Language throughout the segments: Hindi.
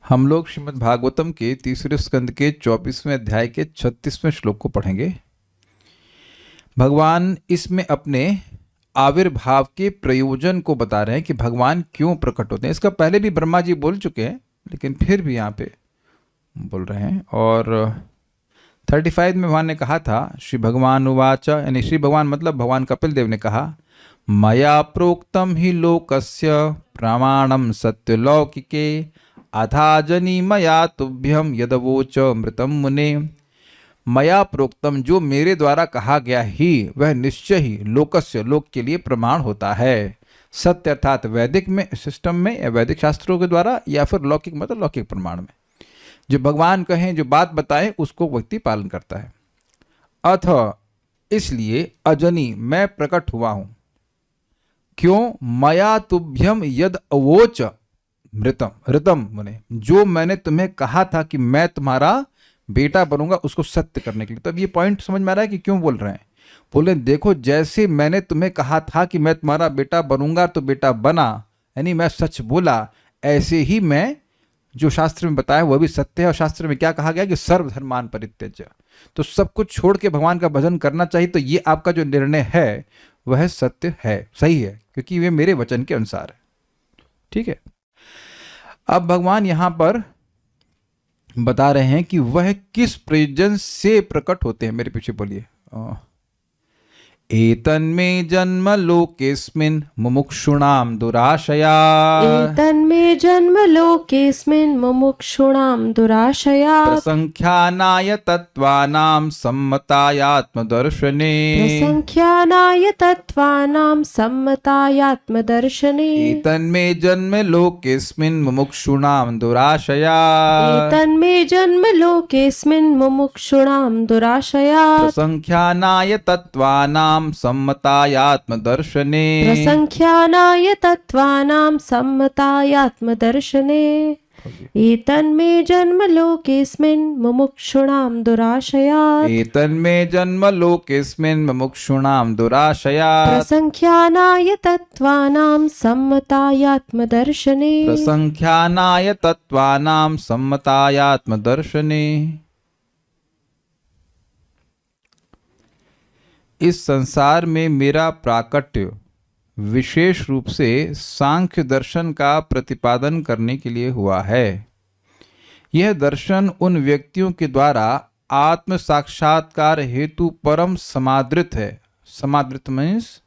हम लोग श्रीमद् भागवतम के तीसरे स्कंद के 24वें अध्याय के 36वें श्लोक को पढ़ेंगे। भगवान इसमें अपने आविर्भाव के प्रयोजन को बता रहे हैं कि भगवान क्यों प्रकट होते हैं। इसका पहले भी ब्रह्मा जी बोल चुके हैं, लेकिन फिर भी यहाँ पे बोल रहे हैं। और 35 में भगवान ने कहा था, श्री भगवान उवाच, यानी श्री भगवान मतलब भगवान कपिल देव ने कहा, मया प्रोक्तम ही लोकस्य प्रमाणम सत्यलौकिके अथाजनी मया तुभ्यम यदवोच मृतम मुने। मया प्रोक्तम, जो मेरे द्वारा कहा गया ही वह निश्चय ही लोकस्य, लोक के लिए प्रमाण होता है। सत्य अर्थात वैदिक में सिस्टम में या वैदिक शास्त्रों के द्वारा, या फिर लौकिक मतलब लौकिक प्रमाण में। जो भगवान कहें, जो बात बताएं, उसको व्यक्ति पालन करता है। अथ इसलिए अजनी, मैं प्रकट हुआ हूं। क्यों? मया तुभ्यम यद अवोच मृतम ऋतम मुने, जो मैंने तुम्हें कहा था कि मैं तुम्हारा बेटा बनूंगा, उसको सत्य करने के लिए। तब ये पॉइंट समझ में आ रहा है कि क्यों बोल रहे हैं। बोले देखो, जैसे मैंने तुम्हें कहा था कि मैं तुम्हारा बेटा बनूंगा तो बेटा बना, यानी मैं सच बोला, ऐसे ही मैं जो शास्त्र में बताया वह भी सत्य है। और शास्त्र में क्या कहा गया कि सर्वधर्मान परित्यज्य, तो सब कुछ छोड़ के भगवान का भजन करना चाहिए। तो ये आपका जो निर्णय है वह सत्य है, सही है, क्योंकि वे मेरे वचन के अनुसार है। ठीक है। अब भगवान यहां पर बता रहे हैं कि वह किस प्रयोजन से प्रकट होते हैं। मेरे पीछे बोलिए। एतन्मे जन्म लोकेस्मिन् मुमुक्षुणां दुराशया, एतन्मे जन्म लोकेस्मिन् मुमुक्षुणां दुराशया, प्रसंख्यानाय तत्त्वानां सम्मतायात्मदर्शने, प्रसंख्यानाय तत्त्वानां सम्मतायात्मदर्शने। एतन्मे जन्म लोकेस्मिन् मुमुक्षुणां दुराशया, एतन्मे जन्म लोकेस्मिन् मुमुक्षुणां दुराशया, प्रसंख्यानाय तत्त्वानां सम्मतायात्मदर्शने, प्रसंख्यानाय तत्त्वानां सम्मतायात्मदर्शने। एतन्मे जन्म लोकेस्मिन् मुमुक्षुणां दुराशया, एतन्मे जन्म लोकेस्मिन् मुमुक्षुणां दुराशया, प्रसंख्यानाय तत्त्वानां सम्मतायात्मदर्शने, प्रसंख्यानाय तत्त्वानां सम्मतायात्मदर्शने। इस संसार में मेरा प्राकट्य विशेष रूप से सांख्य दर्शन का प्रतिपादन करने के लिए हुआ है। यह दर्शन उन व्यक्तियों के द्वारा आत्म साक्षात्कार हेतु परम समादृत है। समादृत मीन्स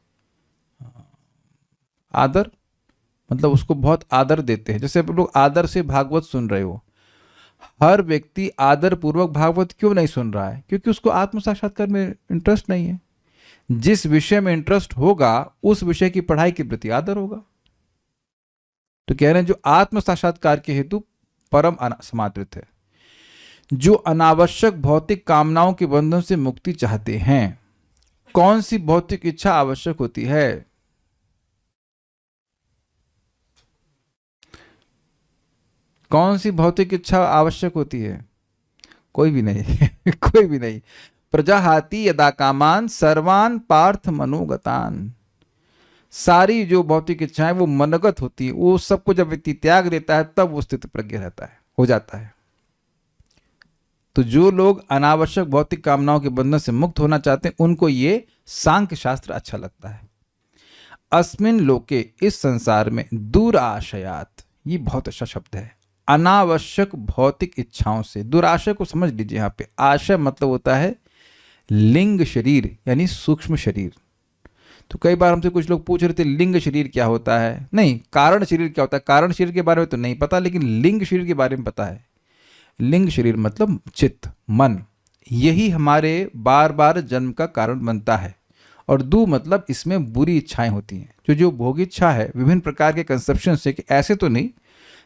आदर, मतलब उसको बहुत आदर देते हैं। जैसे आप लोग आदर से भागवत सुन रहे हो, हर व्यक्ति आदर पूर्वक भागवत क्यों नहीं सुन रहा है? क्योंकि उसको आत्म साक्षात्कार में इंटरेस्ट नहीं है। जिस विषय में इंटरेस्ट होगा उस विषय की पढ़ाई के प्रति आदर होगा। तो कह रहे हैं जो आत्म साक्षात्कार के हेतु परम समादृत है, जो अनावश्यक भौतिक कामनाओं के बंधन से मुक्ति चाहते हैं। कौन सी भौतिक इच्छा आवश्यक होती है? कौन सी भौतिक इच्छा आवश्यक होती है? कोई भी नहीं कोई भी नहीं। प्रजाहाति यदा कामान सर्वान पार्थ मनोगतान। सारी जो भौतिक इच्छाएं वो मनोगत होती है, वो सबको जब व्यक्ति त्याग देता है तब वो स्थित प्रज्ञ रहता है, हो जाता है। तो जो लोग अनावश्यक भौतिक कामनाओं के बंधन से मुक्त होना चाहते हैं, उनको ये सांख्य शास्त्र अच्छा लगता है। अस्मिन लोके, इस संसार में, दुराशयात, ये बहुत अच्छा शब्द है। अनावश्यक भौतिक इच्छाओं से, दुराशय को समझ लीजिए। यहाँ पे आशय मतलब होता है लिंग शरीर, यानी सूक्ष्म शरीर। तो कई बार हमसे कुछ लोग पूछ रहे थे लिंग शरीर क्या होता है? नहीं, कारण शरीर क्या होता है? कारण शरीर के बारे में तो नहीं पता, लेकिन लिंग शरीर के बारे में पता है। लिंग शरीर मतलब चित्त, मन, यही हमारे बार बार जन्म का कारण बनता है। और दू मतलब इसमें बुरी इच्छाएं होती हैं। जो भोग इच्छा है, विभिन्न प्रकार के कंसेप्शन से कि ऐसे तो नहीं,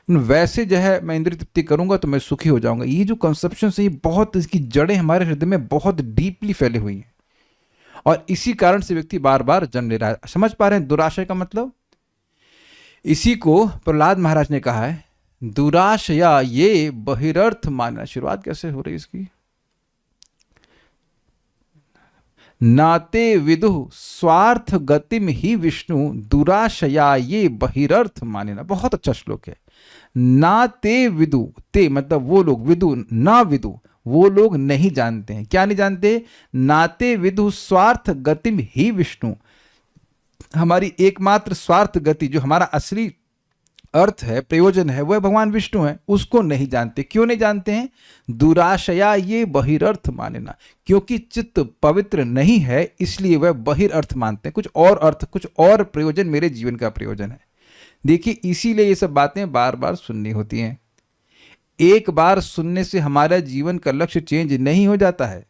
वैसे जो है मैं इंद्रिय तृप्ति करूंगा तो मैं सुखी हो जाऊंगा। ये जो कंसेप्शन है, ये बहुत, इसकी जड़ें हमारे हृदय में बहुत डीपली फैली हुई हैं, और इसी कारण से व्यक्ति बार बार जन्म ले रहा है। समझ पा रहे हैं दुराशय का मतलब? इसी को प्रहलाद महाराज ने कहा है, दुराशया ये बहिरर्थ मानना। शुरुआत कैसे हो रही इसकी? नाते विदुः स्वार्थ गतिम ही विष्णु दुराशया ये बहिरर्थ मानिना। बहुत अच्छा श्लोक है। ना ते विदु, ते मतलब वो लोग, विदु ना विदु, वो लोग नहीं जानते हैं। क्या नहीं जानते? नाते विदु स्वार्थ गतिम ही विष्णु, हमारी एकमात्र स्वार्थ गति, जो हमारा असली अर्थ है, प्रयोजन है, वह भगवान विष्णु है, उसको नहीं जानते। क्यों नहीं जानते हैं? दुराशया ये बहिरर्थ मानना, क्योंकि चित्त पवित्र नहीं है, इसलिए वह बहिरर्थ मानते हैं, कुछ और अर्थ, कुछ और प्रयोजन मेरे जीवन का प्रयोजन है। देखिए, इसीलिए ये सब बातें बार बार सुननी होती हैं। एक बार सुनने से हमारा जीवन का लक्ष्य चेंज नहीं हो जाता है।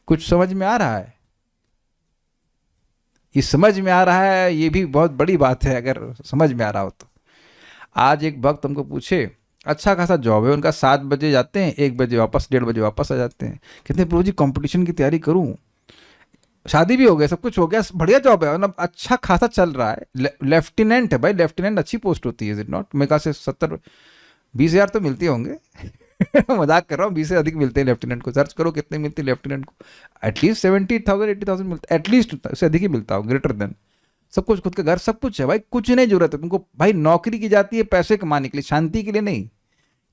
कुछ समझ में आ रहा है? ये समझ में आ रहा है, ये भी बहुत बड़ी बात है अगर समझ में आ रहा हो तो। आज एक भक्त हमको पूछे, अच्छा खासा जॉब है उनका, 7 बजे जाते हैं, 1 बजे वापस, 1:30 बजे वापस आ जाते हैं। कहते हैं प्रभु जी कंपटीशन की तैयारी करूं, शादी भी हो गया, सब कुछ हो गया, बढ़िया जॉब है, मतलब अच्छा खासा चल रहा है, लेफ्टिनेंट है भाई, लेफ्टिनेंट अच्छी पोस्ट होती है, इज इट नॉट? मेरे ख्याल से 70-20 हज़ार तो मिलती होंगे। मजाक कर रहा हूँ, 20 से अधिक मिलते हैं लेफ्टिनेंट को, सर्च करो कितने मिलते हैं लेफ्टिनेंट को, एटलीस्ट 70,000 80,000 मिलता है, एटलीस्ट उससे अधिक ही मिलता हो, ग्रेटर देन। सब कुछ, खुद का घर, सब कुछ है भाई, कुछ नहीं जरूरत है तुमको भाई। नौकरी की जाती है पैसे कमाने के लिए, शांति के लिए नहीं।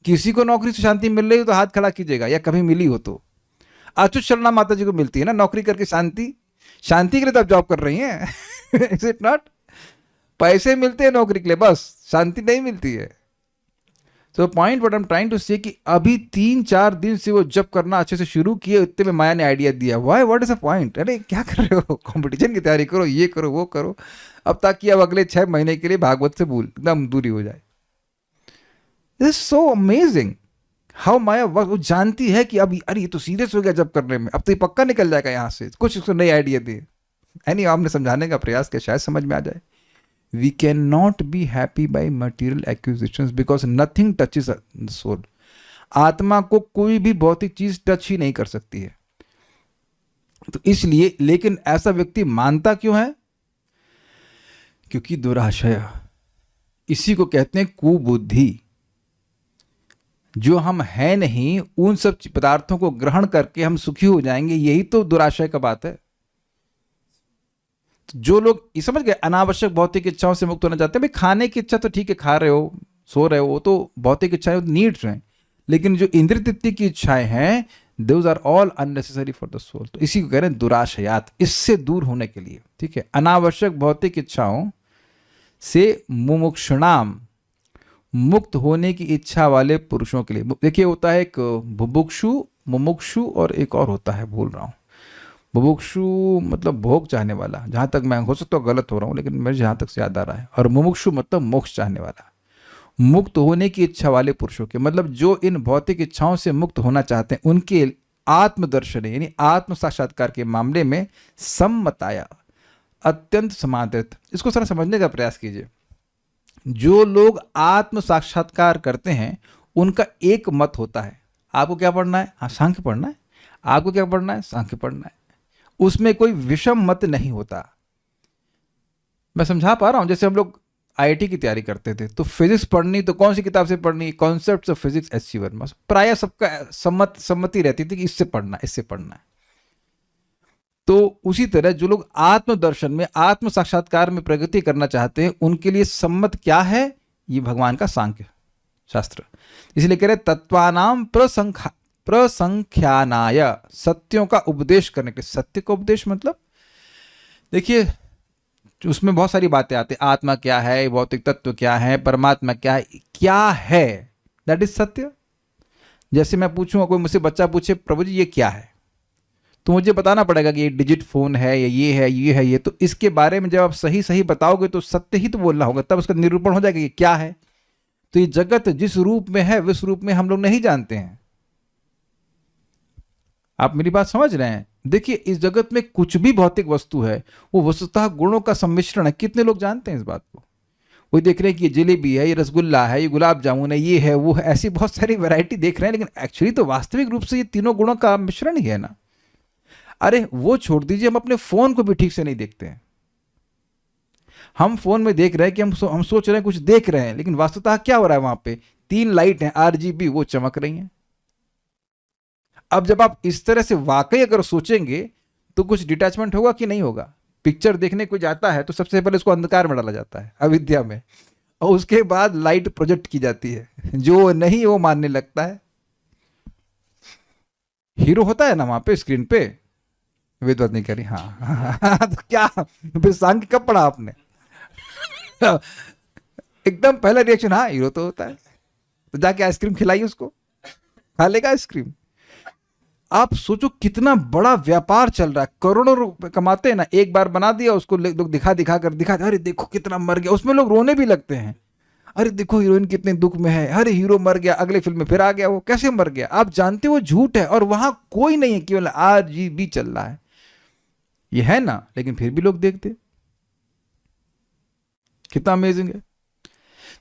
किसी को नौकरी से शांति मिल रही हो तो हाथ खड़ा कीजिएगा, या कभी मिली हो तो। अच्युत शर्मा माता जी को मिलती है ना नौकरी करके शांति, शांति के लिए तो आप जॉब कर रही हैं। Is it not? पैसे मिलते हैं नौकरी के लिए, बस शांति नहीं मिलती है। तो point what I am trying to say कि अभी 3-4 दिन से वो जब करना अच्छे से शुरू किए, इतने में माया ने आइडिया दिया, why what is a point, अरे क्या कर रहे हो, कंपटीशन की तैयारी करो, ये करो वो करो, अब ताकि अब अगले 6 महीने के लिए भागवत से भूल एकदम दूरी हो जाए। This is so amazing how Maya work. वो जानती है कि अब अरे ये तो सीरियस हो गया जब करने में, अब तो ये पक्का निकल जाएगा यहाँ से, कुछ उसको नई आइडिया दिए। एनी आपने समझाने का प्रयास किया, शायद समझ में आ जाए। We cannot be happy by material acquisitions because nothing touches the soul. आत्मा को कोई भी भौतिक चीज टच ही नहीं कर सकती है। तो इसलिए, लेकिन ऐसा व्यक्ति मानता क्यों है? क्योंकि दुराशय, इसी को कहते हैं कुबुद्धि। जो हम हैं नहीं, उन सब पदार्थों को ग्रहण करके हम सुखी हो जाएंगे, यही तो दुराशय का बात है। जो लोग ये समझ गए अनावश्यक भौतिक इच्छाओं से मुक्त होना चाहते हैं, भाई खाने की इच्छा तो ठीक है, खा रहे हो, सो रहे हो, वो तो भौतिक इच्छाएं, नीड्स हैं, लेकिन जो इंद्रिय तृप्ति की इच्छाएं हैं, those are all unnecessary for the soul. तो इसी को कह रहे हैं दुराशयात, इससे दूर होने के लिए, ठीक है, अनावश्यक भौतिक इच्छाओं से मुमुक्षुणाम, मुक्त होने की इच्छा वाले पुरुषों के लिए। देखिए, होता है एक बुभुक्षु, मुमुक्षु, और एक और होता है, भूल रहा हूं। बुभुक्षु मतलब भोग चाहने वाला, जहां तक मैं, हो सकता है गलत हो रहा हूं, लेकिन मेरे जहां तक से याद आ रहा है। और मुमुक्षु मतलब मोक्ष चाहने वाला, मुक्त होने की इच्छा वाले पुरुषों के, मतलब जो इन भौतिक इच्छाओं से मुक्त होना चाहते हैं, उनके आत्मदर्शन यानी आत्म साक्षात्कार के मामले में सम्मताया, अत्यंत समादृत। इसको जरा समझने का प्रयास कीजिए। जो लोग आत्म साक्षात्कार करते हैं, उनका एक मत होता है, आपको क्या पढ़ना है? हाँ, सांख्य पढ़ना है। आपको क्या पढ़ना है? सांख्य पढ़ना है। उसमें कोई विषम मत नहीं होता। मैं समझा पा रहा हूं? जैसे हम लोग आईआईटी की तैयारी करते थे, तो फिजिक्स पढ़नी तो कौन सी किताब से पढ़नी? Concepts of physics, H C. Verma. प्राय सबका सम्मति रहती थी कि इससे पढ़ना, इससे पढ़ना है। तो उसी तरह जो लोग आत्मदर्शन में, आत्म साक्षात्कार में प्रगति करना चाहते हैं, उनके लिए सम्मत क्या है? ये भगवान का सांख्य शास्त्र। इसलिए कह रहे तत्वानाम प्रसंख्यानाय, सत्यों का उपदेश करने के लिए। सत्य का उपदेश मतलब, देखिए उसमें बहुत सारी बातें आती हैं। आत्मा क्या है, भौतिक तत्व क्या है, परमात्मा क्या है, क्या है, दैट इज सत्य। जैसे मैं पूछूंगा, कोई मुझसे बच्चा पूछे प्रभु जी ये क्या है, तो मुझे बताना पड़ेगा कि ये डिजिट फोन है, या ये है, ये है, ये। तो इसके बारे में जब आप सही सही बताओगे तो सत्य ही तो बोलना होगा, तब उसका निरूपण हो जाएगा ये क्या है। तो ये जगत जिस रूप में है, उस रूप में हम लोग नहीं जानते हैं। आप मेरी बात समझ रहे हैं? देखिए, इस जगत में कुछ भी भौतिक वस्तु है, वो वस्तुतः गुणों का सम्मिश्रण है। कितने लोग जानते हैं इस बात को? वो देख रहे हैं कि ये जलेबी है, ये रसगुल्ला है, ये गुलाब जामुन है, ये है, वो है, ऐसी बहुत सारी वैरायटी देख रहे हैं, लेकिन एक्चुअली तो वास्तविक रूप से ये तीनों गुणों का मिश्रण ही है ना। अरे वो छोड़ दीजिए, हम अपने फोन को भी ठीक से नहीं देखते हैं। हम फोन में देख रहे हैं कि हम सोच रहे हैं कुछ देख रहे हैं, लेकिन वास्तवतः क्या हो रहा है? वहां पे 3 लाइट हैं RGB, वो चमक रही हैं। अब जब आप इस तरह से वाकई अगर सोचेंगे, तो कुछ डिटैचमेंट होगा कि नहीं होगा? पिक्चर देखने को जाता है तो सबसे पहले उसको अंधकार में डाला जाता है, अविद्या में, और उसके बाद लाइट प्रोजेक्ट की जाती है, जो नहीं वो मानने लगता है। हीरो होता है ना वहां पे स्क्रीन पे, विद्वत नहीं करी, हाँ तो क्या फिर सांग कब पढ़ा आपने? एकदम पहला रिएक्शन हाँ हीरो तो होता है, तो जाके आइसक्रीम खिलाई उसको, खा लेगा आइसक्रीम। आप सोचो कितना बड़ा व्यापार चल रहा है, करोड़ों रुपए कमाते हैं ना, एक बार बना दिया उसको लोग दिखा अरे देखो कितना मर गया, उसमें लोग रोने भी लगते हैं, अरे देखो हीरोइन कितने दुख में है, अरे हीरो मर गया, अगले फिल्म में फिर आ गया, वो कैसे मर गया? आप जानते हो वो झूठ है, और वहां कोई नहीं है, केवल आज भी चल रहा है, ये है ना, लेकिन फिर भी लोग देखते। कितना अमेजिंग है।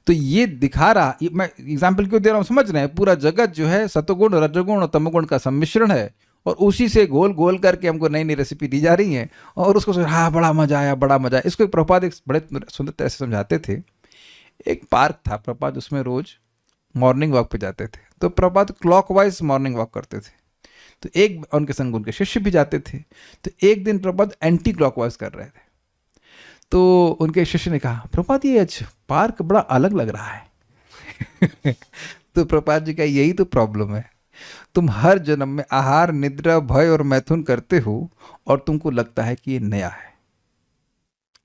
तो ये दिखा रहा, मैं एग्जाम्पल क्यों दे रहा हूं समझ रहे हैं, पूरा जगत जो है सतोगुण रजोगुण और तमोगुण का सम्मिश्रण है, और उसी से गोल गोल करके हमको नई नई रेसिपी दी जा रही है, और उसको हाँ बड़ा मजा आया, बड़ा मजा आया। इसको प्रभुपाद एक बड़े सुंदर तरह से समझाते थे। एक पार्क था प्रभुपाद, उसमें रोज मॉर्निंग वॉक पे जाते थे, तो प्रभुपाद क्लॉकवाइज मॉर्निंग वॉक करते थे, तो एक उनके संग उनके शिष्य भी जाते थे। तो एक दिन प्रभुपाद एंटी क्लॉकवाइज कर रहे थे, तो उनके शिष्य ने कहा प्रभुपाद ये आज पार्क बड़ा अलग लग रहा है। तो प्रभुपाद जी का यही तो प्रॉब्लम है, तुम हर जन्म में आहार निद्रा भय और मैथुन करते हो और तुमको लगता है कि ये नया है।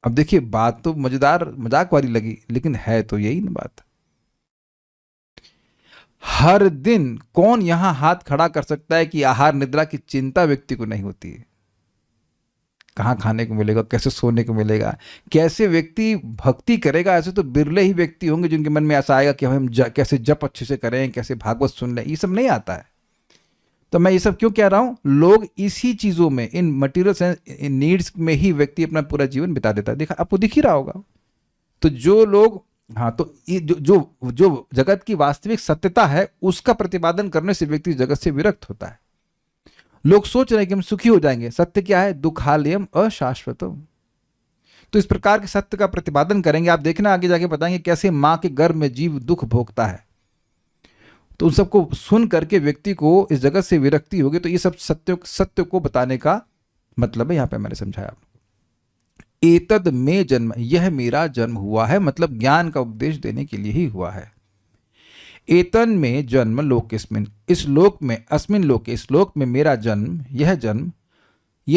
अब देखिए बात तो मजेदार मजाक वाली लगी, लेकिन है तो यही ना बात। हर दिन कौन यहां हाथ खड़ा कर सकता है कि आहार निद्रा की चिंता व्यक्ति को नहीं होती है? कहाँ खाने को मिलेगा, कैसे सोने को मिलेगा, कैसे व्यक्ति भक्ति करेगा? ऐसे तो बिरले ही व्यक्ति होंगे जिनके मन में ऐसा आएगा कि हम कैसे जप अच्छे से करें, कैसे भागवत सुन लें, ये सब नहीं आता है। तो मैं ये सब क्यों कह रहा हूं, लोग इसी चीजों में, इन मटीरियल नीड्स में ही व्यक्ति अपना पूरा जीवन बिता देता है। देखा आपको दिख ही रहा होगा। तो जो लोग, हाँ, तो जो जगत की वास्तविक सत्यता है उसका प्रतिपादन करने से व्यक्ति जगत से विरक्त होता है। लोग सोच रहे हैं कि हम सुखी हो जाएंगे, सत्य क्या है? दुखालयम अशाश्वतम। तो इस प्रकार के सत्य का प्रतिपादन करेंगे, आप देखना आगे जाके बताएंगे कैसे मां के गर्भ में जीव दुख भोगता है। तो उन सबको सुन करके व्यक्ति को इस जगत से विरक्ति होगी। तो ये सब सत्य को बताने का मतलब है, यहां पे मैंने समझाया आपको। एतद में जन्म, यह मेरा जन्म हुआ है, मतलब ज्ञान का उपदेश देने के लिए ही हुआ है। एतन में जन्म लोकेस्मिन, इस लोक में, अस्मिन लोके, इस लोक में मेरा जन्म, यह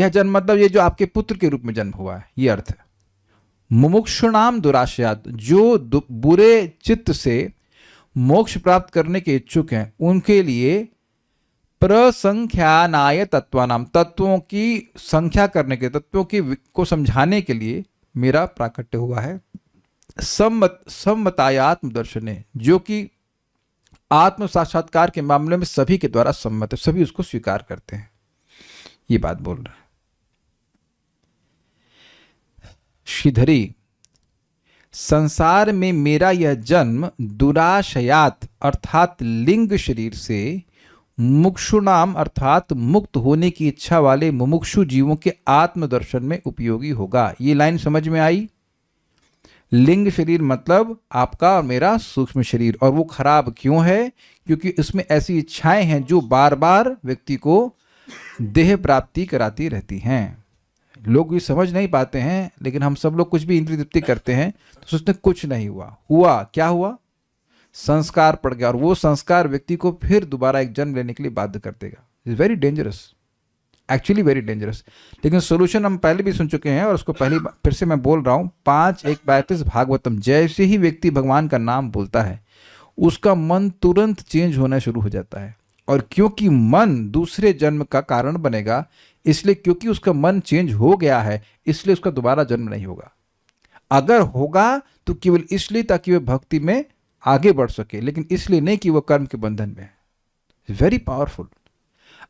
जन्म मतलब ये जो आपके पुत्र के रूप में जन्म हुआ है, ये अर्थ है। मुमुक्षुणाम दुराशयात, जो बुरे चित्त से मोक्ष प्राप्त करने के इच्छुक हैं उनके लिए प्रसंख्यानाय तत्वानाम, तत्वों की संख्या करने के, तत्वों की को समझाने के लिए मेरा प्राकट्य हुआ है। सम्मतायात्म दर्शने, जो कि आत्म साक्षात्कार के मामले में सभी के द्वारा सम्मत है, सभी उसको स्वीकार करते हैं। ये बात बोल रहा है श्रीधरी। संसार में मेरा यह जन्म दुराशयात अर्थात लिंग शरीर से, मुक्षुनाम अर्थात मुक्त होने की इच्छा वाले मुमुक्षु जीवों के आत्मदर्शन में उपयोगी होगा। ये लाइन समझ में आई? लिंग शरीर मतलब आपका और मेरा सूक्ष्म शरीर, और वो खराब क्यों है? क्योंकि इसमें ऐसी इच्छाएं हैं जो बार बार व्यक्ति को देह प्राप्ति कराती रहती हैं। लोग ये समझ नहीं पाते हैं, लेकिन हम सब लोग कुछ भी इंद्रिय तृप्ति करते हैं तो सोचते कुछ नहीं हुआ। क्या हुआ? संस्कार पड़ गया, और वो संस्कार व्यक्ति को फिर दोबारा एक जन्म लेने के लिए बाध्य कर देगा। It's very dangerous, actually very dangerous. लेकिन सोल्यूशन हम पहले भी सुन चुके हैं, और उसको पहली बार फिर से मैं बोल रहा हूँ। 5:1 भागवतम, जैसे ही व्यक्ति भगवान का नाम बोलता है उसका मन तुरंत चेंज होना शुरू हो जाता है। और क्योंकि मन दूसरे जन्म का कारण बनेगा, इसलिए क्योंकि उसका मन चेंज हो गया है, इसलिए उसका दोबारा जन्म नहीं होगा। अगर होगा तो केवल इसलिए ताकि वह भक्ति में आगे बढ़ सके, लेकिन इसलिए नहीं कि वह कर्म के बंधन में है। Very powerful.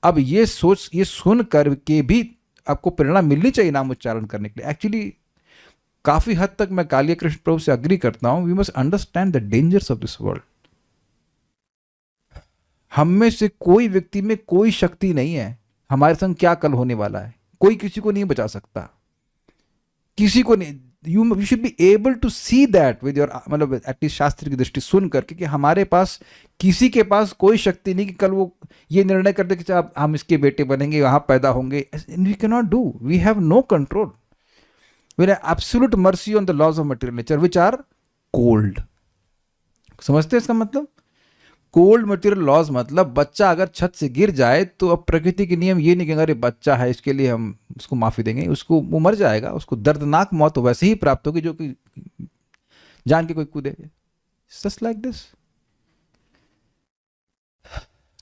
अब ये सुन करके भी आपको प्रेरणा मिलनी चाहिए नाम उच्चारण करने के लिए। एक्चुअली काफी हद तक मैं कालिया कृष्ण प्रभु से अग्री करता हूं। We must understand the dangers of this world. हम में से कोई व्यक्ति में कोई शक्ति नहीं है, हमारे संग क्या कल होने वाला है, कोई किसी को नहीं बचा सकता, किसी को नहीं। You should be able to see that with your, मतलब एटलीस्ट शास्त्र की दृष्टि सुन करके, कि हमारे पास, किसी के पास कोई शक्ति नहीं कि कल वो ये निर्णय कर दे कि अब हम इसके बेटे बनेंगे, वहां पैदा होंगे। We can not do, we have no control. We are absolute mercy on the laws of material nature which are cold. समझते हैं इसका मतलब? कोल्ड मटेरियल लॉज मतलब बच्चा अगर छत से गिर जाए तो अब प्रकृति के नियम ये नहीं कहेंगे अरे बच्चा है इसके लिए हम उसको माफी देंगे, उसको वो मर जाएगा, उसको दर्दनाक मौत तो वैसे ही प्राप्त होगी जो कि जान के कोई कूदे। Just like this.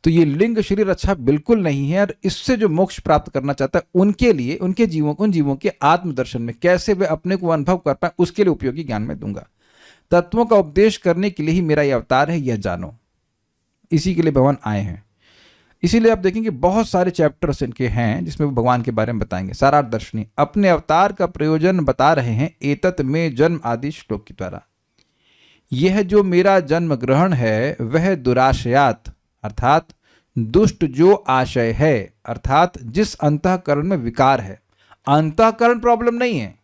तो ये लिंग शरीर अच्छा बिल्कुल नहीं है, और इससे जो मोक्ष प्राप्त करना चाहता है उनके लिए, उनके जीवों, उन जीवों के आत्मदर्शन में कैसे वे अपने को अनुभव कर पाए उसके लिए उपयोगी ज्ञान मैं दूंगा। तत्वों का उपदेश करने के लिए ही मेरा यह अवतार है, यह जानो। इसी के लिए भगवान आए हैं। इसीलिए आप देखेंगे बहुत सारे चैप्टर्स इनके हैं जिसमें वो भगवान के बारे में बताएंगे। सारार्थ दर्शनी अपने अवतार का प्रयोजन बता रहे हैं एतत् में जन्म आदि श्लोक के द्वारा। यह जो मेरा जन्म ग्रहण है वह दुराशयात अर्थात दुष्ट जो आशय है, अर्थात जिस अंतःकरण में विकार है। अंतःकरण प्रॉब्लम नहीं है,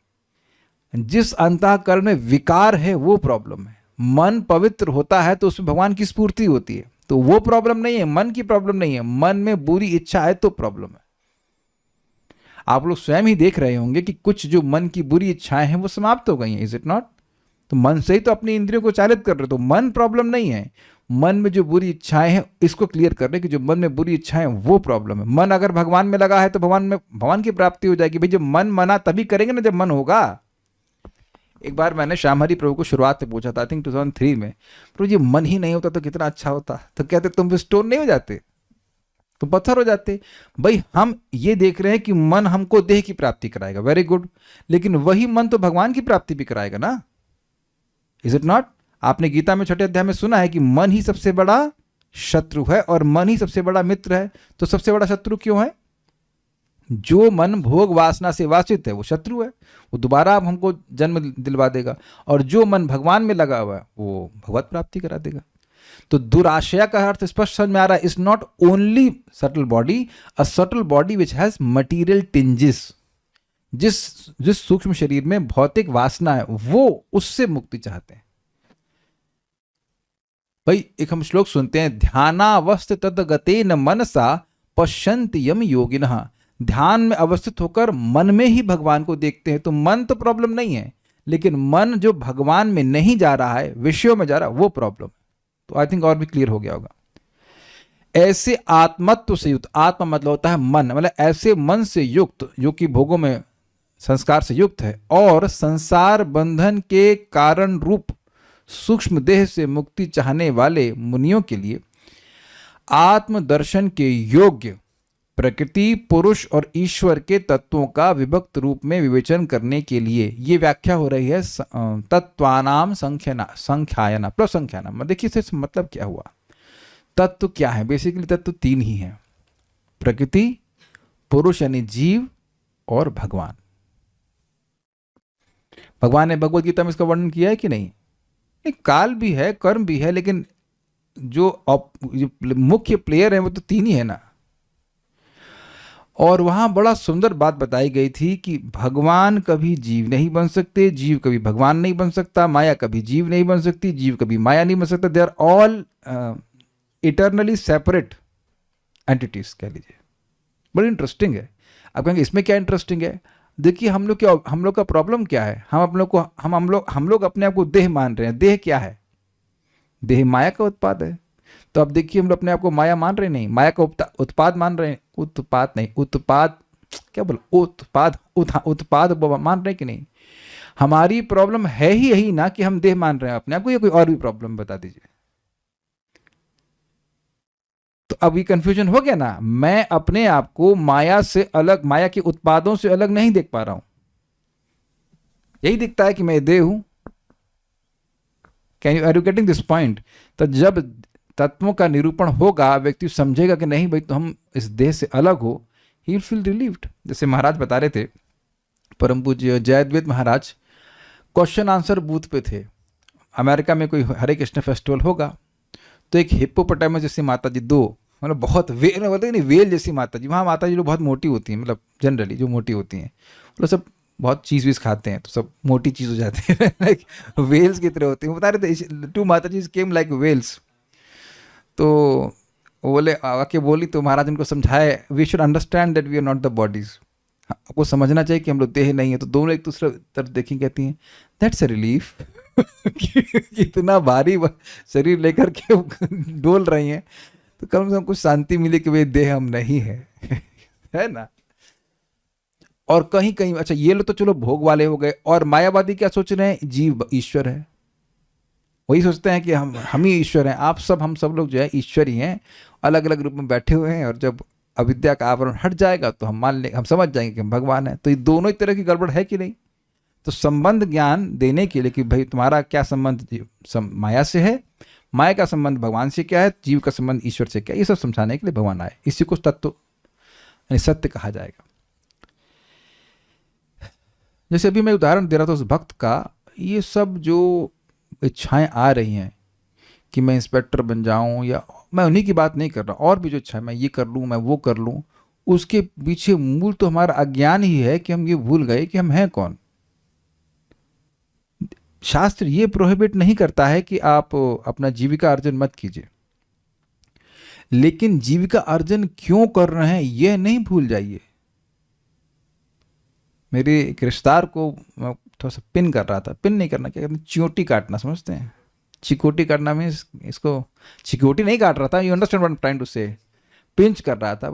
जिस अंतःकरण में विकार है वो प्रॉब्लम है। मन पवित्र होता है तो उसमें भगवान की स्फूर्ति होती है, तो वो प्रॉब्लम नहीं है, मन की प्रॉब्लम नहीं है। मन में बुरी इच्छा है तो प्रॉब्लम है। आप लोग स्वयं ही देख रहे होंगे कि कुछ जो मन की बुरी इच्छाएं हैं वो समाप्त हो गई हैं, इज इट नॉट? तो मन से ही तो अपनी इंद्रियों को चालित कर रहे, तो मन प्रॉब्लम नहीं है। मन में जो बुरी इच्छाएं हैं इसको क्लियर कर रहे कि जो मन में बुरी इच्छाएं वो प्रॉब्लम है। मन अगर भगवान में लगा है तो भगवान की प्राप्ति हो जाएगी। भाई जब मन मना तभी करेंगे ना जब मन होगा। एक बार मैंने श्याम हरि प्रभु को शुरुआत में पूछा था, आई थिंक 2003 में, प्रभु जी मन ही नहीं होता तो कितना अच्छा होता। तो कहते तुम भी स्टोन नहीं हो जाते, तुम पत्थर हो जाते। भाई हम ये देख रहे हैं कि मन हमको देह की प्राप्ति कराएगा, वेरी गुड, लेकिन वही मन तो भगवान की प्राप्ति भी कराएगा ना, इज इट नॉट? आपने गीता में छठे अध्याय में सुना है कि मन ही सबसे बड़ा शत्रु है और मन ही सबसे बड़ा मित्र है। तो सबसे बड़ा शत्रु क्यों है? जो मन भोग वासना से वासित है वो शत्रु है, वो दोबारा अब हमको जन्म दिलवा देगा। और जो मन भगवान में लगा हुआ है वो भगवत प्राप्ति करा देगा। तो दुराशय का अर्थ स्पष्ट समझ में आ रहा है। It's not only subtle body, a subtle body which has material tinges. जिस सूक्ष्म शरीर में भौतिक वासना है वो उससे मुक्ति चाहते हैं। भाई एक हम श्लोक सुनते हैं, ध्यानावस्थ तद्गतेन मनसा पश्यन्ति यम योगिनः। ध्यान में अवस्थित होकर मन में ही भगवान को देखते हैं। तो मन तो प्रॉब्लम नहीं है, लेकिन मन जो भगवान में नहीं जा रहा है, विषयों में जा रहा है, वो प्रॉब्लम है। तो आई थिंक और भी क्लियर हो गया होगा। ऐसे आत्मत्व से युक्त, आत्मा मतलब होता है मन, मतलब ऐसे मन से युक्त जो कि भोगों में संस्कार से युक्त है और संसार बंधन के कारण रूप सूक्ष्म देह से मुक्ति चाहने वाले मुनियों के लिए आत्मदर्शन के योग्य प्रकृति, पुरुष और ईश्वर के तत्वों का विभक्त रूप में विवेचन करने के लिए ये व्याख्या हो रही है तत्वानाम संख्यायना प्लस संख्यानाम। देखिए इससे मतलब क्या हुआ? तत्व क्या है? बेसिकली तत्व तीन ही हैं, प्रकृति, पुरुष यानी जीव और भगवान। भगवान ने भगवद गीता में इसका वर्णन किया है कि नहीं? काल भी है, कर्म भी है, लेकिन जो मुख्य प्लेयर है वो तो तीन ही है ना। और वहां बड़ा सुंदर बात बताई गई थी कि भगवान कभी जीव नहीं बन सकते, जीव कभी भगवान नहीं बन सकता, माया कभी जीव नहीं बन सकती, जीव कभी माया नहीं बन सकता। They are all eternally separate entities कह लीजिए। बड़ी इंटरेस्टिंग है। आप कहेंगे इसमें क्या इंटरेस्टिंग है? देखिए हम लोग का प्रॉब्लम क्या है? हम लोग अपने आप को देह मान रहे हैं। देह क्या है? देह माया का उत्पाद है। तो अब देखिए हम लोग अपने आप को माया मान रहे नहीं, माया का उत्पाद मान रहे हैं। उत्पाद नहीं, उत्पाद क्या बोला? उत्पाद मान रहे हैं कि नहीं? हमारी प्रॉब्लम है ही यही ना कि हम देह मान रहे हैं अपने आप को, या कोई और भी प्रॉब्लम बता दीजिए। तो अब ये कंफ्यूजन हो गया ना। मैं अपने आप को माया से अलग, माया के उत्पादों से अलग नहीं देख पा रहा हूं। यही दिखता है कि मैं देह हूं। Are you getting this point? तो जब तत्वों का निरूपण होगा, व्यक्ति समझेगा कि नहीं भाई तो हम इस देह से अलग हो, ही विल फील रिलीव्ड। जैसे महाराज बता रहे थे, परम पूज्य जयद्वैत महाराज क्वेश्चन आंसर बूथ पे थे। अमेरिका में कोई हरे कृष्ण फेस्टिवल होगा तो एक हिप्पोपोटामस जैसी माता जी, दो मतलब बहुत वेल बोलते नहीं, वेल जैसी माता जी, वहाँ माता जी लोग बहुत मोटी होती हैं, मतलब जनरली जो मोटी होती हैं वो सब बहुत चीज़ वीज़ खाते हैं तो सब मोटी चीज़ हो जाती है लाइक वेल्स की तरह होती हैं। बता रहे थे टू माता जी केम लाइक वेल्स। तो वो बोले आके बोली तो महाराज उनको समझाए, we should understand that we are not the bodies. आपको समझना चाहिए कि हम लोग देह नहीं है। तो दोनों एक दूसरे तरफ देखी, कहती हैं दैट्स अ रिलीफ कि इतना भारी शरीर लेकर के डोल रही हैं, तो कम से कम कुछ शांति मिले कि वे देह हम नहीं है है ना। और कहीं कहीं अच्छा ये लोग तो चलो भोग वाले हो गए, और मायावादी क्या सोच रहे हैं, जीव ईश्वर है। वही सोचते हैं कि हम ही ईश्वर हैं, आप सब हम सब लोग जो है ईश्वर ही हैं, अलग अलग रूप में बैठे हुए हैं, और जब अविद्या का आवरण हट जाएगा तो हम समझ जाएंगे कि हम भगवान हैं। तो ये दोनों ही तरह की गड़बड़ है कि नहीं। तो संबंध ज्ञान देने के लिए कि भाई तुम्हारा क्या संबंध माया से है, माया का संबंध भगवान से क्या है, जीव का संबंध ईश्वर से क्या है, ये सब समझाने के लिए भगवान आए। इसी को तत्व यानी सत्य कहा जाएगा। जैसे अभी मैं उदाहरण दे रहा था उस भक्त का, ये सब जो इच्छाएं आ रही हैं कि मैं इंस्पेक्टर बन जाऊं, या मैं उन्हीं की बात नहीं कर रहा, और भी जो इच्छा है मैं ये कर लूं, मैं वो कर लूं, उसके पीछे मूल तो हमारा अज्ञान ही है कि हम ये भूल गए कि हम हैं कौन। शास्त्र ये प्रोहिबिट नहीं करता है कि आप अपना जीविका अर्जन मत कीजिए, लेकिन जीविका अर्जन क्यों कर रहे हैं यह नहीं भूल जाइए। मेरे एक रिश्तेदार को मैं थोड़ा सा पिन कर रहा था, पिन नहीं करना, क्या कहते हैं, चिकोटी काटना, समझते हैं चिकोटी काटना में, इसको चिकोटी नहीं काट रहा था, you understand what I am trying to say, pinch कर रहा था।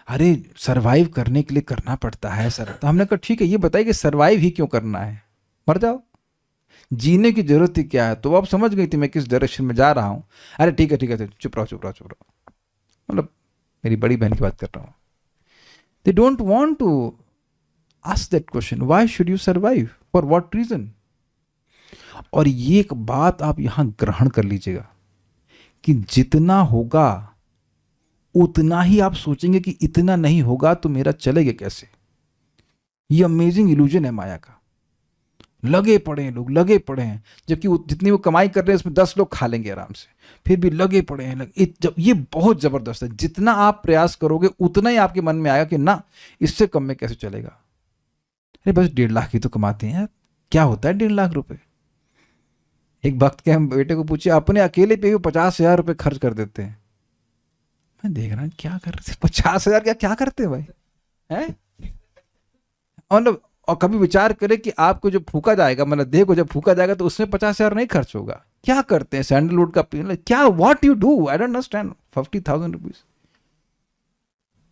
अरे सर्वाइव करने के लिए करना पड़ता है सर। तो हमने कहा ठीक है, ये बताइए कि सर्वाइव ही क्यों करना है, मर जाओ, जीने की जरूरत ही क्या है। तो आप समझ गई थी मैं किस डायरेक्शन में जा रहा हूँ। अरे ठीक है चुप रहो चुप रहो चुप रहो, मतलब मेरी बड़ी बहन की बात कर रहा हूँ। They don't want to ask that question, why should you survive, for what reason. और ये एक बात आप यहां ग्रहण कर लीजिएगा कि जितना होगा उतना ही आप सोचेंगे कि इतना नहीं होगा तो मेरा चलेगा कैसे। ये अमेजिंग इल्यूजन है माया का। लगे पड़े हैं लोग, लगे पड़े हैं, जबकि जितनी वो कमाई कर रहे हैं उसमें 10 लोग खा लेंगे आराम से, फिर भी लगे पड़े हैं। जब ये बहुत जबरदस्त है, जितना आप प्रयास करोगे उतना ही आपके मन में आएगा कि ना इससे कम में कैसे चलेगा। अरे बस 1.5 लाख ही तो कमाते हैं यार, क्या होता है 1.5 लाख रुपए। एक भक्त के हम बेटे को पूछे, अपने अकेले पे भी 50,000 रुपए खर्च कर देते हैं। मैं देख रहा हूँ क्या कर रहे थे, 50,000 क्या करते हैं भाई हैं। और कभी विचार करें कि आपको जो फूका जाएगा, मतलब देह को जब फूका जाएगा तो उसमें 50,000 नहीं खर्च होगा। क्या करते हैं, सैंडलवुड का पीन, क्या what you do, I don't understand. 50,000 rupees,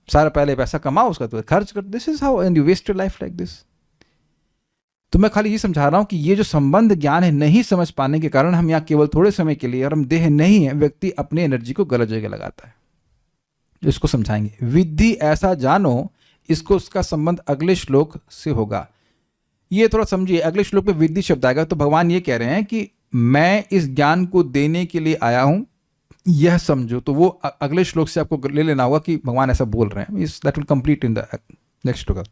सारा पहले पैसा कमाओ, उसका तो खर्च कर, this is how and you waste your life like this. तो मैं खाली ये समझा रहा हूं कि ये जो संबंध ज्ञान है, नहीं समझ पाने के कारण हम यहाँ केवल थोड़े समय के लिए, और हम देह नहीं है, व्यक्ति अपनी एनर्जी को गलत जगह लगाता है। इसको समझाएंगे, विद्धि ऐसा जानो, इसको उसका संबंध अगले श्लोक से होगा। ये थोड़ा समझिए, अगले श्लोक में विद्धि शब्द आएगा, तो भगवान ये कह रहे हैं कि मैं इस ज्ञान को देने के लिए आया हूं, यह समझो। तो वो अगले श्लोक से आपको ले लेना होगा कि भगवान ऐसा बोल रहे हैं। इस that will complete in the next श्लोक।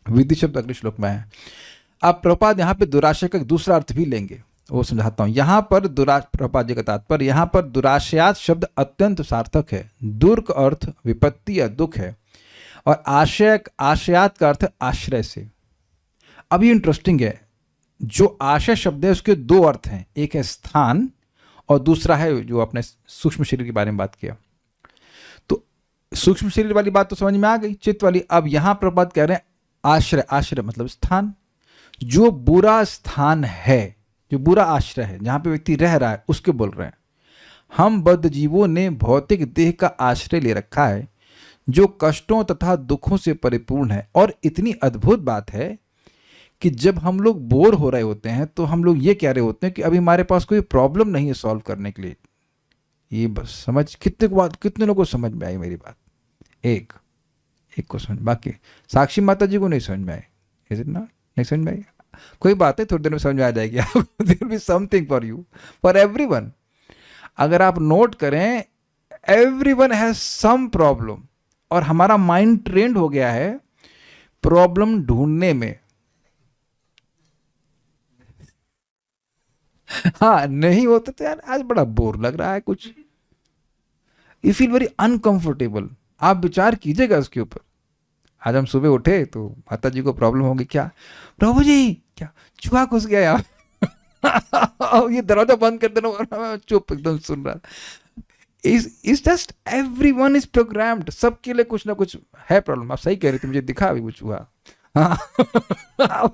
विद्धि शब्द अगले श्लोक में है। आप प्रपाद यहाँ पे दुराशय का दूसरा अर्थ भी लेंगे, वो समझाता हूँ। यहाँ पर प्रपाद जी का तात्पर्य, यहाँ पर दुराशयात शब्द अत्यंत सार्थक है। दुर का अर्थ विपत्ति या दुख है, और आशयात का अर्थ आश्रय से। अब ये इंटरेस्टिंग है, जो आशय शब्द है उसके 2 अर्थ हैं, एक है स्थान और दूसरा है जो अपने सूक्ष्म शरीर के बारे में बात किया। तो सूक्ष्म शरीर वाली बात तो समझ में आ गई, चित्त वाली। अब यहां प्रपात कह रहे हैं आश्रय, आश्रय मतलब स्थान। जो बुरा स्थान है, जो बुरा आश्रय है, जहां पे व्यक्ति रह रहा है, उसके बोल रहे हैं। हम बद्ध जीवों ने भौतिक देह का आश्रय ले रखा है, जो कष्टों तथा दुखों से परिपूर्ण है। और इतनी अद्भुत बात है कि जब हम लोग बोर हो रहे होते हैं तो हम लोग ये कह रहे होते हैं कि अभी हमारे पास कोई प्रॉब्लम नहीं है सॉल्व करने के लिए। ये बस समझ, कितने लोगों को समझ में आई मेरी बात? एक को समझ, बाकी साक्षी माता जी को नहीं समझ में आई। Is it not? नहीं समझ में आई? कोई बात है, थोड़ी देर में समझ में आ जाएगी। There will be something for you, for everyone. अगर आप नोट करें, एवरीवन हैज सम प्रॉब्लम, और हमारा माइंड ट्रेंड हो गया है प्रॉब्लम ढूंढने में। हाँ, नहीं होता तो यार आज बड़ा बोर लग रहा है कुछ, यू फील वेरी अनकंफर्टेबल। आप विचार कीजिएगा उसके ऊपर। आज हम सुबह उठे तो माता जी को प्रॉब्लम होगी, क्या प्रभु जी, क्या चूहा घुस गया यार। ये दरवाजा बंद कर देना, चुप एकदम सुन रहा। Is just everyone is programmed, सबके लिए कुछ ना कुछ है प्रॉब्लम। आप सही कह रहे थे, मुझे दिखा अभी वो चूहा। हाँ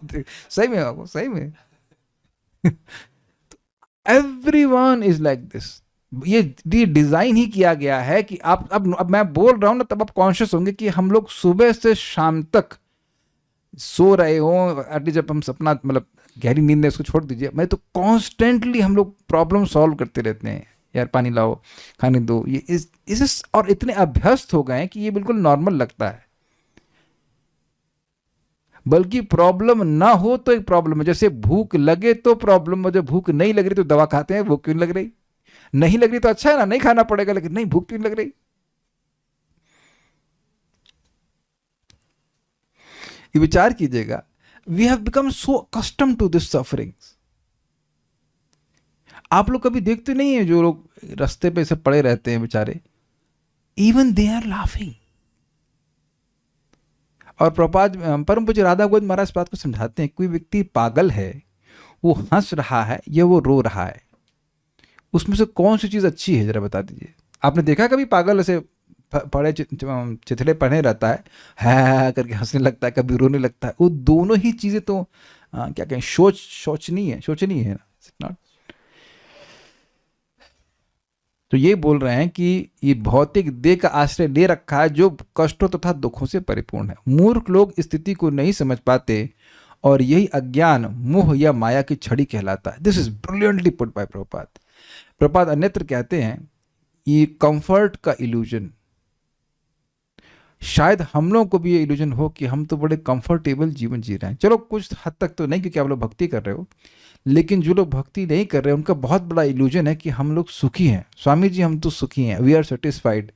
सही में, आपको सही में। Everyone is like this. ये डिजाइन ही किया गया है कि आप अब मैं बोल रहा हूं ना, तब आप कॉन्शियस होंगे कि हम लोग सुबह से शाम तक सो रहे हो, एटलीस्ट जब हम सपना मतलब गहरी नींद है उसको छोड़ दीजिए, मैं तो कॉन्स्टेंटली हम लोग प्रॉब्लम सॉल्व करते रहते हैं, यार पानी लाओ, खाने दो, ये इस और इतने अभ्यस्त हो गए हैं कि ये बिल्कुल नॉर्मल लगता है। बल्कि प्रॉब्लम ना हो तो एक प्रॉब्लम है, जैसे भूख लगे तो प्रॉब्लम है, जब भूख नहीं लग रही तो दवा खाते हैं, भूख क्यों नहीं लग रही, नहीं लग रही तो अच्छा है ना, नहीं खाना पड़ेगा, लेकिन नहीं भूख क्यों नहीं लग रही। ये विचार कीजिएगा, we have become so custom to this sufferings. आप लोग कभी देखते नहीं है जो लोग रास्ते पे से पड़े रहते हैं बेचारे, इवन दे आर लाफिंग। और प्रपात परम पूज्य राधा गोविंद महाराज बात को समझाते हैं, कोई व्यक्ति पागल है, वो हंस रहा है या वो रो रहा है, उसमें से कौन सी चीज अच्छी है, जरा बता दीजिए। आपने देखा कभी पागल ऐसे पड़े चिथड़े पढ़े रहता है करके हंसने लगता है, कभी रोने लगता है, वो दोनों ही चीजें तो क्या कहें, शोचनीय है ना। तो ये बोल रहे हैं कि ये भौतिक देह का आश्रय ले रखा है जो कष्टों तथा दुखों से परिपूर्ण है। मूर्ख लोग स्थिति को नहीं समझ पाते और यही अज्ञान, मोह या माया की छड़ी कहलाता है। This is brilliantly put buy Prabhupada. Prabhupada अन्यत्र कहते हैं ये कंफर्ट का इल्यूजन, शायद हम लोगों को भी ये इल्यूजन हो कि हम तो बड़े कंफर्टेबल जीवन जी रहे हैं। चलो कुछ हद तक तो नहीं, क्योंकि आप लोग भक्ति कर रहे हो, लेकिन जो लोग भक्ति नहीं कर रहे उनका बहुत बड़ा इल्यूजन है कि हम लोग सुखी हैं। स्वामी जी हम तो सुखी हैं, वी आर सेटिस्फाइड।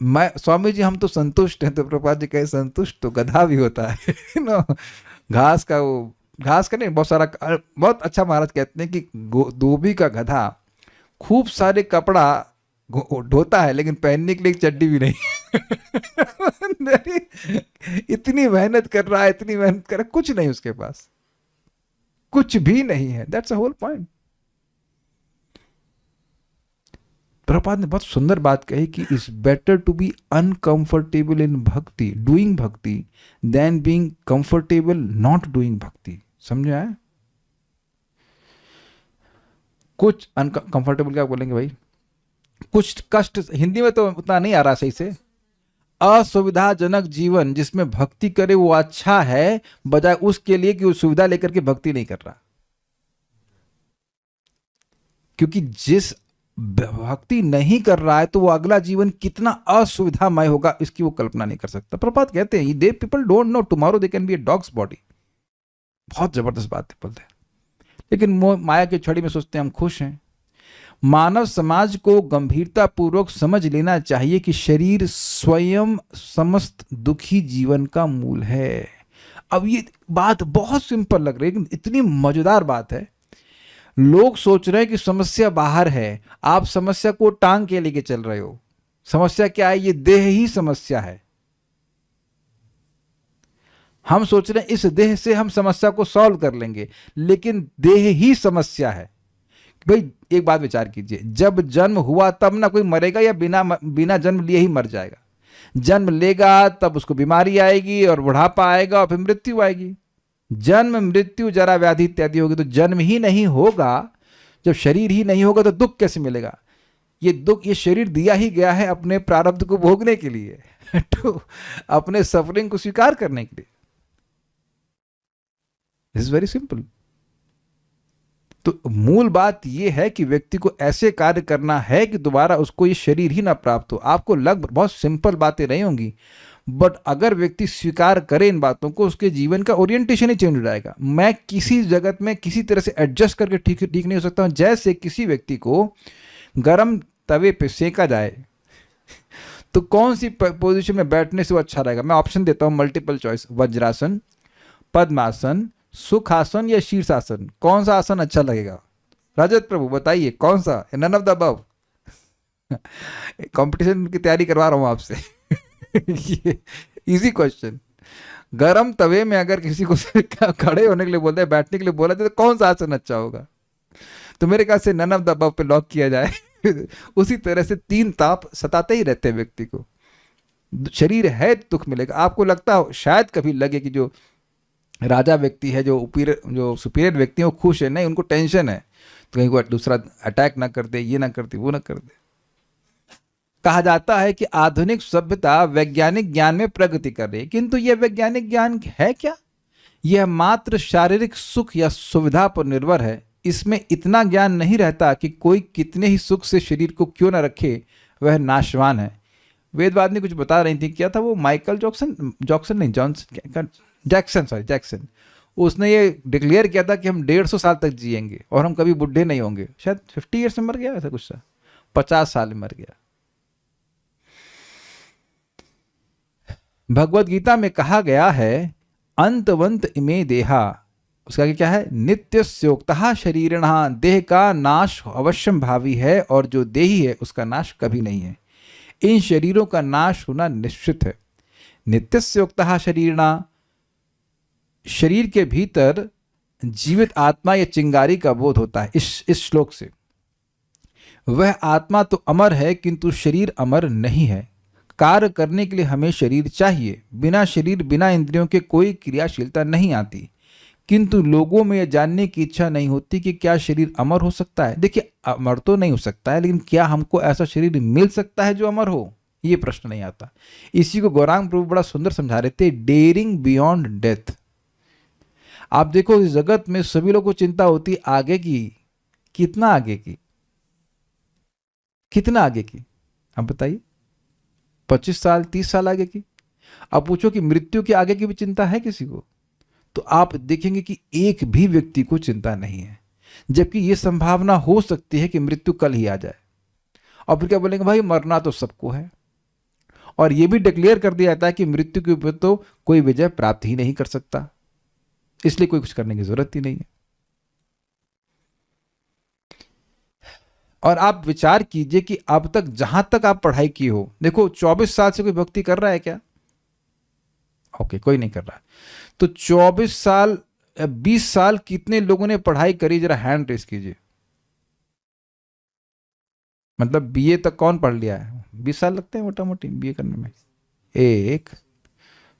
मैं स्वामी जी हम तो संतुष्ट हैं, तो प्रभुपाद जी कहे संतुष्ट तो गधा भी होता है नो, घास का नहीं, बहुत अच्छा महाराज कहते हैं कि धोबी का गधा खूब सारे कपड़ा ढोता है लेकिन पहनने के लिए एक चड्डी भी नहीं इतनी मेहनत कर रहा है, कुछ नहीं उसके पास, कुछ भी नहीं है। That's a whole point. Prabhupada ने बहुत सुंदर बात कही कि it's better to be uncomfortable in bhakti, doing bhakti, than being comfortable not doing bhakti. समझे आए? कुछ अनकंफर्टेबल क्या बोलेंगे भाई, कुछ कष्ट, हिंदी में तो उतना नहीं आ रहा सही से, असुविधाजनक जीवन जिसमें भक्ति करे वो अच्छा है, बजाय उसके लिए कि वो सुविधा लेकर के भक्ति नहीं कर रहा। क्योंकि जिस भक्ति नहीं कर रहा है तो वो अगला जीवन कितना असुविधामय होगा इसकी वो कल्पना नहीं कर सकता। प्रभुपाद कहते हैं they people don't know tomorrow they can be a dogs body. बहुत जबरदस्त बात बोलते हैं, लेकिन माया की छड़ी में सोचते हैं हम खुश हैं। मानव समाज को गंभीरता पूर्वक समझ लेना चाहिए कि शरीर स्वयं समस्त दुखी जीवन का मूल है। अब ये बात बहुत सिंपल लग रही है, लेकिन इतनी मजेदार बात है। लोग सोच रहे हैं कि समस्या बाहर है, आप समस्या को टांग के लेके चल रहे हो। समस्या क्या है? ये देह ही समस्या है। हम सोच रहे हैं इस देह से हम समस्या को सॉल्व कर लेंगे, लेकिन देह ही समस्या है। भाई एक बात विचार कीजिए, जब जन्म हुआ तब ना कोई मरेगा या बिना जन्म लिए ही मर जाएगा? जन्म लेगा तब उसको बीमारी आएगी और बुढ़ापा आएगा और फिर मृत्यु आएगी। जन्म मृत्यु जरा व्याधि इत्यादि होगी। तो जन्म ही नहीं होगा, जब शरीर ही नहीं होगा तो दुख कैसे मिलेगा? ये दुख ये शरीर दिया ही गया है अपने प्रारब्ध को भोगने के लिए तो अपने सफरिंग को स्वीकार करने के लिए। This is very simple. तो मूल बात यह है कि व्यक्ति को ऐसे कार्य करना है कि दोबारा उसको ये शरीर ही ना प्राप्त हो। आपको बहुत सिंपल बातें नहीं होंगी, बट अगर व्यक्ति स्वीकार करे इन बातों को, उसके जीवन का ओरिएंटेशन ही चेंज हो जाएगा। मैं किसी जगत में किसी तरह से एडजस्ट करके ठीक नहीं हो सकता हूं। जैसे किसी व्यक्ति को गर्म तवे पे सेका जाए तो कौन सी पोजीशन में बैठने से वो अच्छा रहेगा? मैं ऑप्शन देता हूं, मल्टीपल चॉइस, वज्रासन, पद्मासन, सुखासन या शीर्षासन। कौन सा आसन अच्छा लगेगा? रजत प्रभु बताइए कौन सा? None of the above. Competition की तैयारी करवा रहा हूं आपसे ये इजी क्वेश्चन। गरम तवे में अगर किसी को खड़े होने के लिए बोलते हैं, बैठने के लिए बोला तो कौन सा आसन अच्छा होगा? तो मेरे ख्याल से नन ऑफ द अबव पे लॉक किया जाए उसी तरह से तीन ताप सताते ही रहते हैं व्यक्ति को। शरीर है दुख मिलेगा। आपको लगता हो शायद कभी लगे कि जो राजा व्यक्ति है, जो सुपीरियर व्यक्ति है वो खुश है? नहीं, उनको टेंशन है। कहीं कोई दूसरा अटैक ना कर दे, ये ना कर दे, वो ना कर दे। कहा जाता है कि आधुनिक सभ्यता वैज्ञानिक ज्ञान में प्रगति कर रही है, किंतु यह वैज्ञानिक ज्ञान है क्या? यह मात्र शारीरिक सुख या सुविधा पर निर्भर है। इसमें इतना ज्ञान नहीं रहता कि कोई कितने ही सुख से शरीर को क्यों न रखे, वह नाशवान है। वेदवादिनी कुछ बता रही थी, क्या था वो, माइकल जैक्सन, उसने ये डिक्लेयर किया था कि हम 150 साल तक जिएंगे और हम कभी बुढ़े नहीं होंगे। शायद 50 ईयर्स में मर गया, ऐसा कुछ था, 50 साल में मर गया। भगवत गीता में कहा गया है, अंतवंत इमे देहा, उसका क्या है, नित्यस्योक्तः शरीरिणः, देह का नाश अवश्यम भावी है और जो देही है उसका नाश कभी नहीं है। इन शरीरों का नाश होना निश्चित है। नित्यस्योक्तः शरीरिणः, शरीर के भीतर जीवित आत्मा या चिंगारी का बोध होता है। इस श्लोक से वह आत्मा तो अमर है किंतु शरीर अमर नहीं है। कार्य करने के लिए हमें शरीर चाहिए, बिना शरीर बिना इंद्रियों के कोई क्रियाशीलता नहीं आती। किंतु लोगों में यह जानने की इच्छा नहीं होती कि क्या शरीर अमर हो सकता है। देखिए, अमर तो नहीं हो सकता है, लेकिन क्या हमको ऐसा शरीर मिल सकता है जो अमर हो, ये प्रश्न नहीं आता। इसी को गौरांग प्रभु बड़ा सुंदर समझा रहे थे, डेयरिंग बियॉन्ड डेथ। आप देखो, इस जगत में सभी लोगों को चिंता होती आगे की, कितना आगे की, कितना आगे की, आप बताइए, 25 साल 30 साल आगे की। अब पूछो कि मृत्यु के आगे की भी चिंता है किसी को, तो आप देखेंगे कि एक भी व्यक्ति को चिंता नहीं है, जबकि यह संभावना हो सकती है कि मृत्यु कल ही आ जाए। और फिर क्या बोलेंगे, भाई मरना तो सबको है, और यह भी डिक्लेयर कर दिया जाता है कि मृत्यु के ऊपर तो कोई विजय प्राप्त ही नहीं कर सकता, इसलिए कोई कुछ करने की जरूरत ही नहीं है। और आप विचार कीजिए कि अब तक जहां तक आप पढ़ाई की हो, देखो 24 साल से कोई भक्ति कर रहा है क्या? ओके, कोई नहीं कर रहा है। तो 24 साल 20 साल कितने लोगों ने पढ़ाई करी, जरा हैंड रेस कीजिए। मतलब बीए तक कौन पढ़ लिया है? 20 साल लगते हैं मोटा मोटी बीए करने में।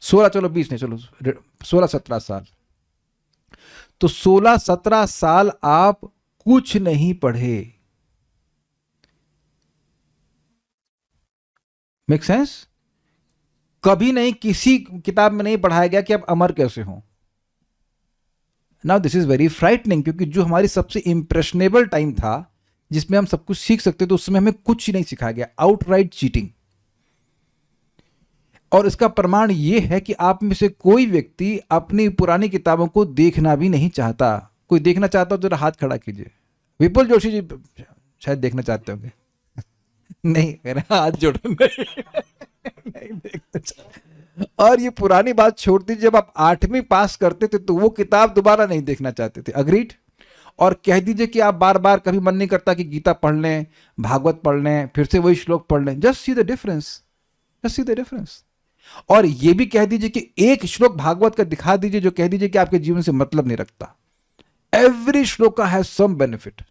16, चलो 20 नहीं, चलो 16-17 साल। तो 16-17 साल आप कुछ नहीं पढ़े। Make sense? कभी नहीं, किसी किताब में नहीं पढ़ाया गया कि आप अमर कैसे हो। Now this is very frightening, क्योंकि जो हमारी सबसे इंप्रेशनेबल टाइम था, जिसमें हम सब कुछ सीख सकते थे, उस समय हमें कुछ ही नहीं सिखाया गया, आउटराइट चीटिंग। और इसका प्रमाण यह है कि आप में से कोई व्यक्ति अपनी पुरानी किताबों को देखना भी नहीं चाहता। कोई देखना चाहता हो तो जरा हाथ खड़ा कीजिए। विपुल जोशी जी शायद देखना चाहते होंगे। नहीं, मेरा हाथ जोड़ो, नहीं देखना चाहते। और ये पुरानी बात छोड़ दीजिए, जब आप 8वीं पास करते थे तो वो किताब दोबारा नहीं देखना चाहते थे। अग्रीड? और कह दीजिए कि आप बार बार कभी मन नहीं करता कि गीता पढ़ लें, भागवत पढ़ लें, फिर से वही श्लोक पढ़ लें। Just see the difference, just see the difference. और ये भी कह दीजिए कि एक श्लोक भागवत का दिखा दीजिए जो कह दीजिए कि आपके जीवन से मतलब नहीं रखता। एवरी श्लोक का हैज सम बेनिफिट।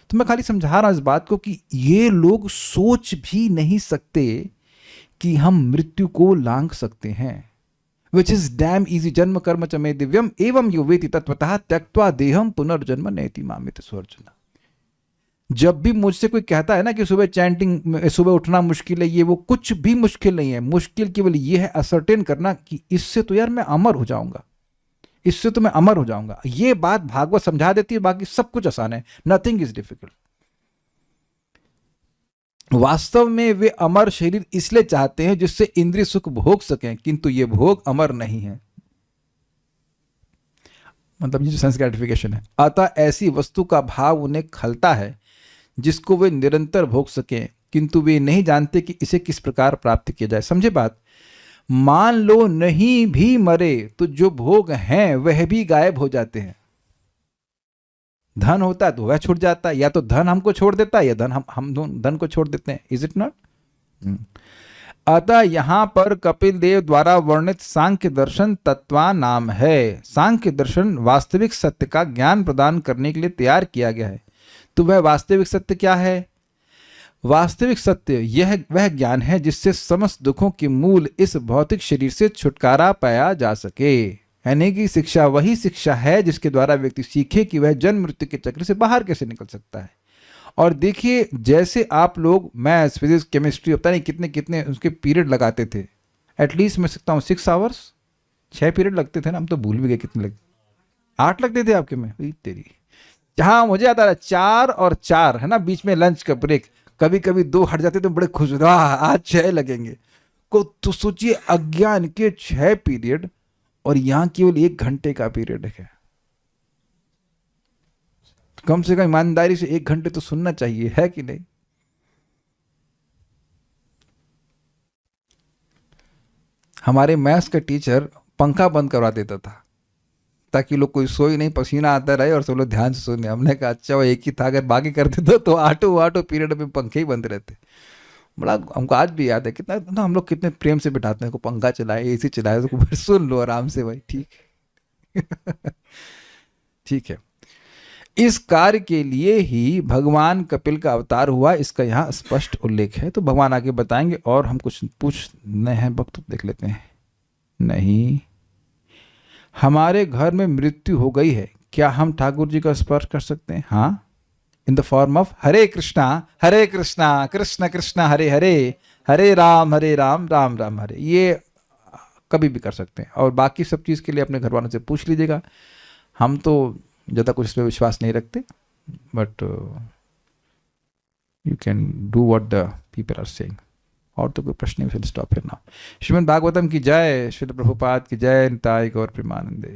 तो मैं खाली समझा रहा हूं इस बात को कि ये लोग सोच भी नहीं सकते कि हम मृत्यु को लांघ सकते हैं। विच इज डैम इजी, जन्म कर्म च मे दिव्यम एवं यो वेति तत्वतः त्यक्त्वा देहम पुनर्जन्म नैति मामिति अर्जुन। जब भी मुझसे कोई कहता है ना कि सुबह चैंटिंग, सुबह उठना मुश्किल है, ये वो, कुछ भी मुश्किल नहीं है। मुश्किल केवल ये है असर्टेन करना कि इससे तो यार मैं अमर हो जाऊंगा, इससे तो मैं अमर हो जाऊंगा। ये बात भागवत समझा देती है, बाकी सब कुछ आसान है, नथिंग इज डिफिकल्ट। वास्तव में वे अमर शरीर इसलिए चाहते हैं जिससे इंद्रिय सुख भोग सकें, किंतु ये भोग अमर नहीं है। मतलब ये जो सेंस ग्रेटिफिकेशन है, अतः ऐसी वस्तु का भाव उन्हें खलता है जिसको वे निरंतर भोग सकें, किंतु वे नहीं जानते कि इसे किस प्रकार प्राप्त किया जाए। समझे बात? मान लो नहीं भी मरे तो जो भोग हैं वह भी गायब हो जाते हैं। धन होता है तो वह छूट जाता है, या तो धन हमको छोड़ देता है या धन हम धन को छोड़ देते हैं। Is it not? अतः यहां पर कपिल देव द्वारा वर्णित सांख्य दर्शन तत्वा नाम है। सांख्य दर्शन वास्तविक सत्य का ज्ञान प्रदान करने के लिए तैयार किया गया है। तो वह वास्तविक सत्य क्या है? वास्तविक सत्य यह वह ज्ञान है जिससे समस्त दुखों के मूल इस भौतिक शरीर से छुटकारा पाया जा सके। यानी कि शिक्षा वही शिक्षा है जिसके द्वारा व्यक्ति सीखे कि वह जन्म मृत्यु के चक्र से बाहर कैसे निकल सकता है। और देखिए, जैसे आप लोग मैथ्स, फिजिक्स, केमिस्ट्री, पता नहीं कितने कितने उसके पीरियड लगाते थे, एटलीस्ट मैं सकता हूँ 6 आवर्स, 6 पीरियड लगते थे ना, हम तो भूल भी गए कितने लगे, 8 लगते थे आपके में, तेरी। जहाँ मुझे आता था 4 और 4 है ना, बीच में लंच का ब्रेक, कभी कभी 2 हट जाते तो बड़े खुश, आज 6 लगेंगे को। तो सोचिए, अज्ञान के 6 पीरियड और यहाँ केवल 1 घंटे का पीरियड है। कम से कम ईमानदारी से 1 घंटे तो सुनना चाहिए, है कि नहीं? हमारे मैथ्स का टीचर पंखा बंद करवा देता था ताकि लोग कोई सोई नहीं, पसीना आता रहे और सब लोग ध्यान से सुने। हमने कहा अच्छा वो एक ही था, अगर बाकी करते तो आठों पीरियड में पंखे ही बंद रहते। बड़ा हमको आज भी याद है कितना ना, हम लोग कितने प्रेम से बिठाते हैं को, पंखा चलाए, एसी चलाए, तो सुन लो आराम से भाई, ठीक ठीक है। इस कार्य के लिए ही भगवान कपिल का अवतार हुआ, इसका यहाँ स्पष्ट उल्लेख है। तो भगवान आगे बताएंगे। और हम कुछ पूछने हैं वक्त देख लेते हैं। नहीं, हमारे घर में मृत्यु हो गई है, क्या हम ठाकुर जी का स्पर्श कर सकते हैं? हाँ, इन द फॉर्म ऑफ हरे कृष्णा कृष्ण कृष्ण हरे हरे, हरे राम राम राम हरे। ये कभी भी कर सकते हैं। और बाकी सब चीज़ के लिए अपने घर वालों से पूछ लीजिएगा। हम तो ज़्यादा कुछ इसमें विश्वास नहीं रखते, but you can do what the people are saying. और तो कोई प्रश्न नहीं, stop here now. Srimad Bhagavatam की जय, श्रील प्रभुपाद की जय, निताय गौर प्रेमानंदे।